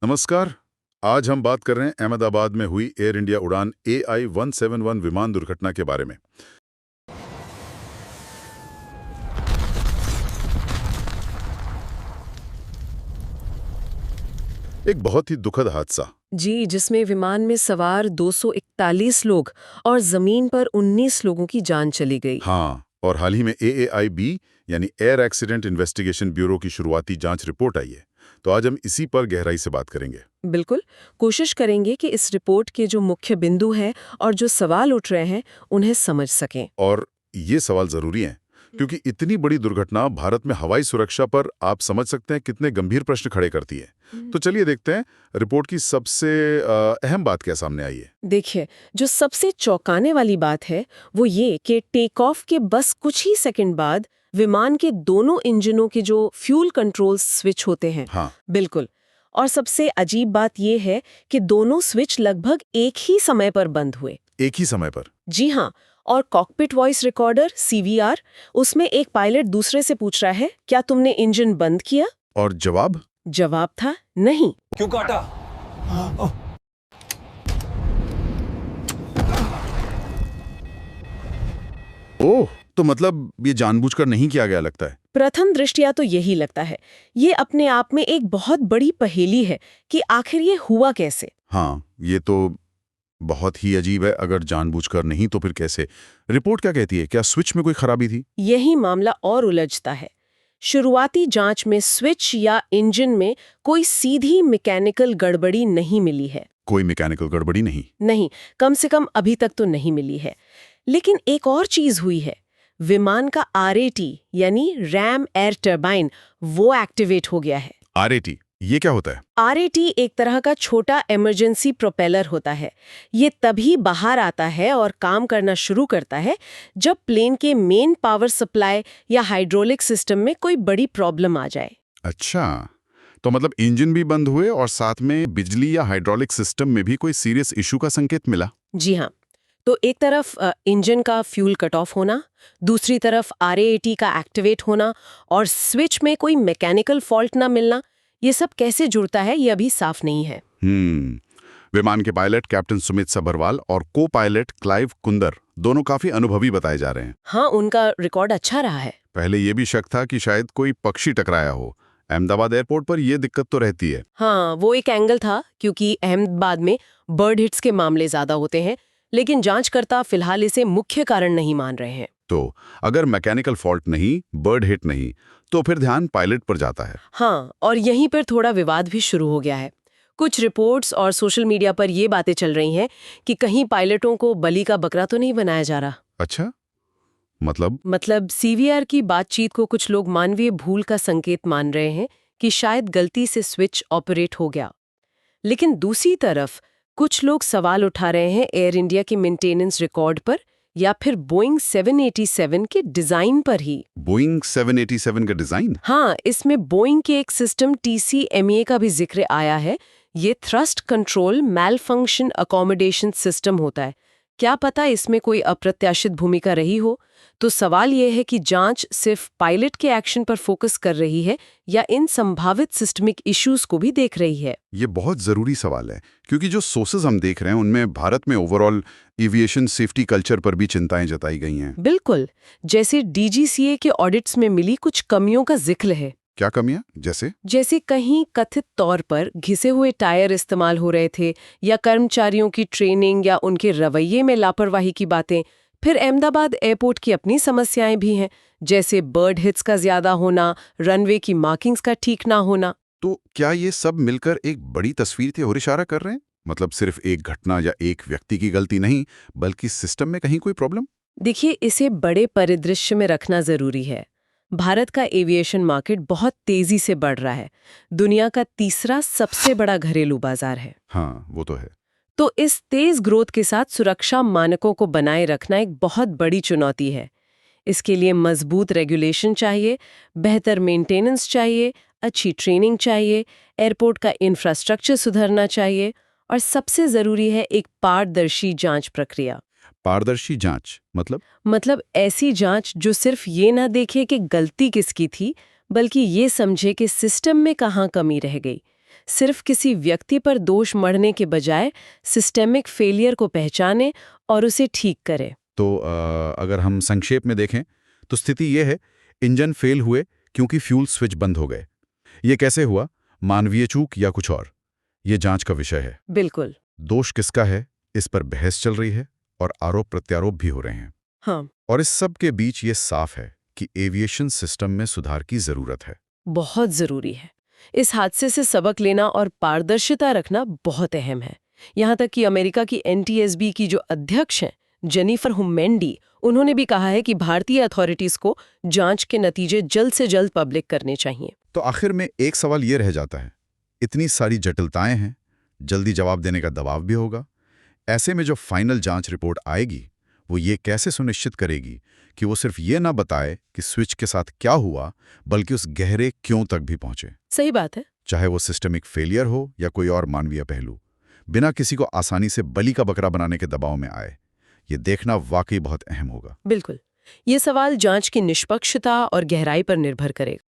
नमस्कार। आज हम बात कर रहे हैं अहमदाबाद में हुई एयर इंडिया उड़ान AI-171 विमान दुर्घटना के बारे में। एक बहुत ही दुखद हादसा। जी, जिसमें विमान में सवार 241 लोग और जमीन पर 19 लोगों की जान चली गई। हाँ, और हाल ही में AAIB यानी एयर एक्सीडेंट इन्वेस्टिगेशन ब्यूरो की शुरुआती जांच रिपोर्ट आई है। तो आज हम इसी पर गहराई से बात करेंगे। बिल्कुल, कोशिश करेंगे कि इस रिपोर्ट के जो मुख्य बिंदु हैं और जो सवाल उठ रहे हैं, उन्हें समझ सकें। और ये सवाल जरूरी हैं, क्योंकि इतनी बड़ी दुर्घटना भारत में हवाई सुरक्षा पर आप समझ सकते हैं कितने गंभीर प्रश्न खड़े करती है। तो चलिए देखते हैं रिपोर्ट की सबसे अहम बात क्या सामने आई है। देखिए, जो सबसे चौंकाने वाली बात है, वो ये कि टेक ऑफ के बस कुछ ही सेकंड बाद विमान के दोनों इंजनों के जो फ्यूल कंट्रोल स्विच होते हैं, हाँ, बिल्कुल। और सबसे अजीब बात ये है कि दोनों स्विच लगभग एक ही समय पर बंद हुए। एक ही समय पर। जी हाँ, और कॉकपिट वॉइस रिकॉर्डर CVR, उसमें एक पायलट दूसरे से पूछ रहा है, क्या तुमने इंजन बंद किया? और जवाब? जवाब था नहीं। क्यों काटा? ओह, तो मतलब ये जानबूझकर नहीं किया गया लगता है। प्रथम दृष्टया तो यही लगता है। ये अपने आप में एक बहुत बड़ी पहेली है कि आखिर ये हुआ कैसे। हाँ, ये तो बहुत ही अजीब है। अगर जानबूझकर नहीं तो फिर कैसे? रिपोर्ट क्या कहती है? क्या स्विच में कोई खराबी थी? यही मामला और उलझता है। शुरुआती जांच में स्विच या इंजन में कोई सीधी मैकेनिकल गड़बड़ी नहीं मिली है। कोई मैकेनिकल गड़बड़ी नहीं? नहीं, कम से कम अभी तक तो नहीं मिली है। लेकिन एक और चीज हुई है। विमान का RAT यानी रैम एयर टर्बाइन, वो एक्टिवेट हो गया है। RAT, ये क्या होता है? RAT एक तरह का छोटा इमरजेंसी प्रोपेलर होता है। ये तभी बाहर आता है और काम करना शुरू करता है जब प्लेन के मेन पावर सप्लाई या हाइड्रोलिक सिस्टम में कोई बड़ी प्रॉब्लम आ जाए। अच्छा, तो मतलब इंजन भी बंद हुए और साथ में बिजली या हाइड्रोलिक सिस्टम में भी कोई सीरियस इशू का संकेत मिला? जी हाँ, तो एक तरफ इंजन का फ्यूल कट ऑफ होना, दूसरी तरफ RAT का एक्टिवेट होना और स्विच में कोई मैकेनिकल फॉल्ट ना मिलना, ये सब कैसे जुड़ता है ये अभी साफ नहीं है। विमान के पायलट कैप्टन सुमित सभरवाल और को पायलट क्लाइव कुंदर दोनों काफी अनुभवी बताए जा रहे हैं। हाँ, उनका रिकॉर्ड अच्छा रहा है। पहले ये भी शक था कि शायद कोई पक्षी टकराया हो। अहमदाबाद एयरपोर्ट पर यह दिक्कत तो रहती है। हाँ, वो एक एंगल था क्योंकि अहमदाबाद में बर्ड हिट्स के मामले ज्यादा होते हैं, लेकिन जांचकर्ता फिलहाल इसे मुख्य कारण नहीं मान रहे हैं। तो अगर मैकेनिकल फॉल्ट नहीं, बर्ड हिट नहीं, तो फिर ध्यान पायलट पर जाता है। हाँ, और यहीं पर थोड़ा विवाद भी शुरू हो गया है। कुछ रिपोर्ट्स और सोशल मीडिया पर ये बातें चल रही हैं कि कहीं पायलटों को बलि का बकरा तो नहीं बनाया जा रहा। अच्छा, मतलब CVR की बातचीत को कुछ लोग मानवीय भूल का संकेत मान रहे हैं कि शायद गलती से स्विच ऑपरेट हो गया। लेकिन दूसरी तरफ कुछ लोग सवाल उठा रहे हैं एयर इंडिया के मेंटेनेंस रिकॉर्ड पर या फिर बोइंग 787 के डिजाइन पर ही। बोइंग 787 का डिजाइन? हाँ, इसमें बोइंग के एक सिस्टम TCMA का भी जिक्र आया है। ये thrust control malfunction accommodation system होता है। क्या पता इसमें कोई अप्रत्याशित भूमिका रही हो। तो सवाल यह है कि जांच सिर्फ पायलट के एक्शन पर फोकस कर रही है या इन संभावित सिस्टमिक इश्यूज को भी देख रही है। ये बहुत जरूरी सवाल है, क्योंकि जो सोर्सेज हम देख रहे हैं उनमें भारत में ओवरऑल एविएशन सेफ्टी कल्चर पर भी चिंताएं जताई गई हैं। बिल्कुल, जैसे DGCA के ऑडिट्स में मिली कुछ कमियों का जिक्र है। क्या कमियां? जैसे कहीं कथित तौर पर घिसे हुए टायर इस्तेमाल हो रहे थे या कर्मचारियों की ट्रेनिंग या उनके रवैये में लापरवाही की बातें। फिर अहमदाबाद एयरपोर्ट की अपनी समस्याएं भी हैं, जैसे बर्ड हिट्स का ज्यादा होना, रनवे की मार्किंग्स का ठीक ना होना। तो क्या ये सब मिलकर एक बड़ी तस्वीर की ओर इशारा कर रहे हैं? मतलब सिर्फ एक घटना या एक व्यक्ति की गलती नहीं, बल्कि सिस्टम में कहीं कोई प्रॉब्लम? देखिए, इसे बड़े परिदृश्य में रखना जरूरी है। भारत का एविएशन मार्केट बहुत तेजी से बढ़ रहा है। दुनिया का तीसरा सबसे बड़ा घरेलू बाजार है। हाँ, वो तो है। तो इस तेज ग्रोथ के साथ सुरक्षा मानकों को बनाए रखना एक बहुत बड़ी चुनौती है। इसके लिए मजबूत रेगुलेशन चाहिए, बेहतर मेंटेनेंस चाहिए, अच्छी ट्रेनिंग चाहिए, एयरपोर्ट का इंफ्रास्ट्रक्चर सुधरना चाहिए और सबसे जरूरी है एक पारदर्शी जांच प्रक्रिया। पारदर्शी जांच मतलब ऐसी जांच जो सिर्फ ये ना देखे कि गलती किसकी थी, बल्कि ये समझे कि सिस्टम में कहाँ कमी रह गई। सिर्फ किसी व्यक्ति पर दोष मढ़ने के बजाय सिस्टेमिक फेलियर को पहचाने और उसे ठीक करे। तो अगर हम संक्षेप में देखें तो स्थिति यह है, इंजन फेल हुए क्योंकि फ्यूल स्विच बंद हो गए। ये कैसे हुआ, मानवीय चूक या कुछ और, ये जांच का विषय है। बिल्कुल। दोष किसका है, इस पर बहस चल रही है और आरोप प्रत्यारोप भी हो रहे हैं। हाँ, और इस सब के बीच ये साफ है कि एविएशन सिस्टम में सुधार की जरूरत है। बहुत जरूरी है। इस हादसे से सबक लेना और पारदर्शिता रखना बहुत अहम है। यहाँ तक कि अमेरिका की NTSB की जो अध्यक्ष हैं, जेनिफर हुमेंडी, उन्होंने भी कहा है कि भारतीय अथॉरिटीज को जांच के नतीजे जल्द से जल्द पब्लिक करने चाहिए। तो आखिर में एक सवाल ये रह जाता है, इतनी सारी जटिलताएं हैं, जल्दी जवाब देने का दबाव भी होगा। ऐसे में जो फाइनल जांच रिपोर्ट आएगी वो ये कैसे सुनिश्चित करेगी कि वो सिर्फ ये ना बताए कि स्विच के साथ क्या हुआ, बल्कि उस गहरे क्यों तक भी पहुंचे। सही बात है। चाहे वो सिस्टमिक फेलियर हो या कोई और मानवीय पहलू, बिना किसी को आसानी से बलि का बकरा बनाने के दबाव में आए, ये देखना वाकई बहुत अहम होगा। बिल्कुल। ये सवाल जांच की निष्पक्षता और गहराई पर निर्भर करेगा।